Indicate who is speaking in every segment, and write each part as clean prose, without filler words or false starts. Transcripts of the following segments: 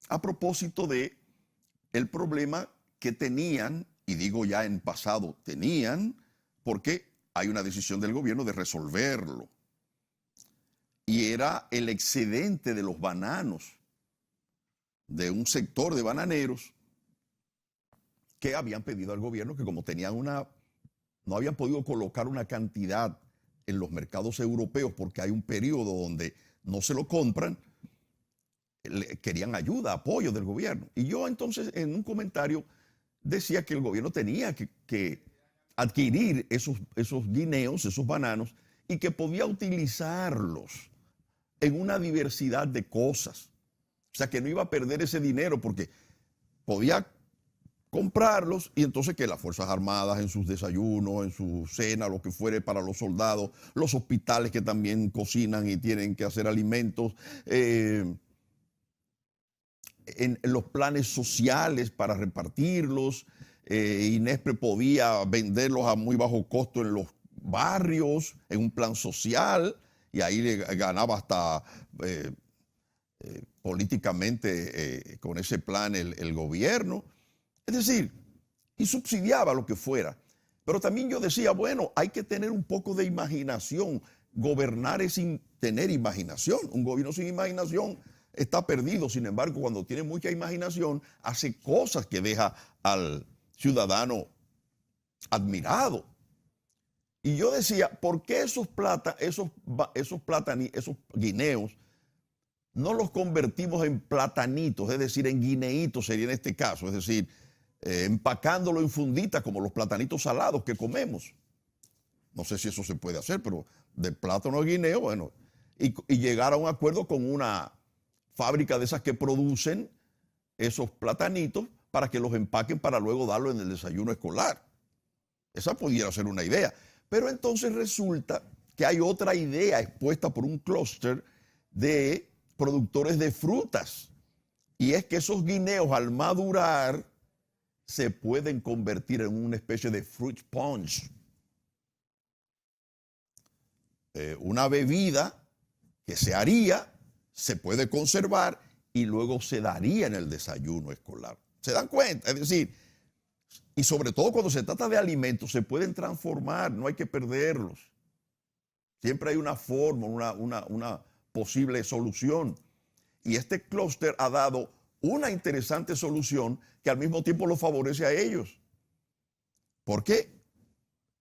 Speaker 1: a propósito de el problema que tenían, y digo ya en pasado tenían, porque hay una decisión del gobierno de resolverlo. Y era el excedente de los bananos de un sector de bananeros que habían pedido al gobierno que como tenían no habían podido colocar una cantidad en los mercados europeos porque hay un periodo donde no se lo compran, querían ayuda, apoyo del gobierno. Y yo entonces en un comentario decía que el gobierno tenía que adquirir esos guineos, esos bananos, y que podía utilizarlos en una diversidad de cosas. O sea, que no iba a perder ese dinero porque podía comprarlos y entonces que las Fuerzas Armadas en sus desayunos, en su cena, lo que fuere para los soldados, los hospitales que también cocinan y tienen que hacer alimentos, en los planes sociales para repartirlos. Inespre podía venderlos a muy bajo costo en los barrios, en un plan social, y ahí le ganaba hasta políticamente con ese plan el gobierno. Es decir, y subsidiaba lo que fuera. Pero también yo decía, bueno, hay que tener un poco de imaginación. Gobernar es sin tener imaginación. Un gobierno sin imaginación está perdido. Sin embargo, cuando tiene mucha imaginación, hace cosas que deja al ciudadano admirado. Y yo decía, ¿por qué esos guineos no los convertimos en platanitos? Es decir, en guineitos sería en este caso. Es decir, empacándolo en funditas como los platanitos salados que comemos. No sé si eso se puede hacer, pero de plátano a guineo, bueno, y llegar a un acuerdo con una fábrica de esas que producen esos platanitos para que los empaquen para luego darlo en el desayuno escolar. Esa pudiera ser una idea. Pero entonces resulta que hay otra idea expuesta por un clúster de productores de frutas. Y es que esos guineos al madurar se pueden convertir en una especie de fruit punch. Una bebida que se haría, se puede conservar y luego se daría en el desayuno escolar. ¿Se dan cuenta? Es decir, y sobre todo cuando se trata de alimentos, se pueden transformar, no hay que perderlos. Siempre hay una forma, una posible solución. Y este clúster ha dado una interesante solución que al mismo tiempo los favorece a ellos. ¿Por qué?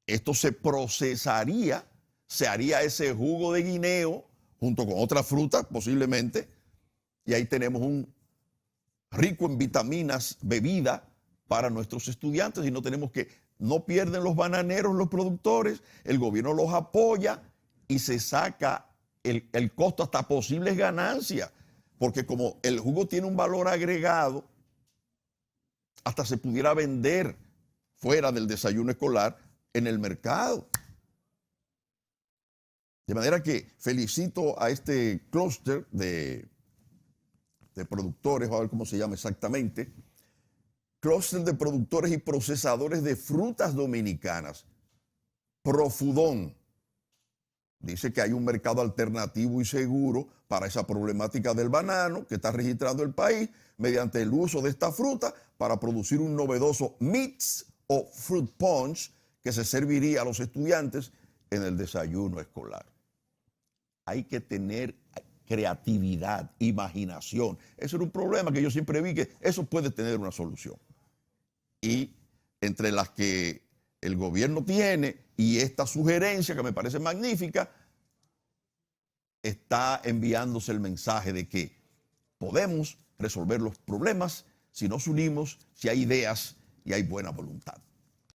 Speaker 1: Esto se procesaría, se haría ese jugo de guineo junto con otras frutas posiblemente, y ahí tenemos un rico en vitaminas bebida para nuestros estudiantes y no pierden los bananeros, los productores, el gobierno los apoya y se saca el costo hasta posibles ganancias, porque como el jugo tiene un valor agregado, hasta se pudiera vender fuera del desayuno escolar en el mercado. De manera que felicito a este clúster de productores, a ver cómo se llama exactamente, clúster de productores y procesadores de frutas dominicanas, Profudón. Dice que hay un mercado alternativo y seguro para esa problemática del banano que está registrando el país mediante el uso de esta fruta para producir un novedoso mix o fruit punch que se serviría a los estudiantes en el desayuno escolar. Hay que tener creatividad, imaginación. Ese era un problema que yo siempre vi que eso puede tener una solución. Y entre las que el gobierno tiene y esta sugerencia que me parece magnífica, está enviándose el mensaje de que podemos resolver los problemas si nos unimos, si hay ideas y hay buena voluntad.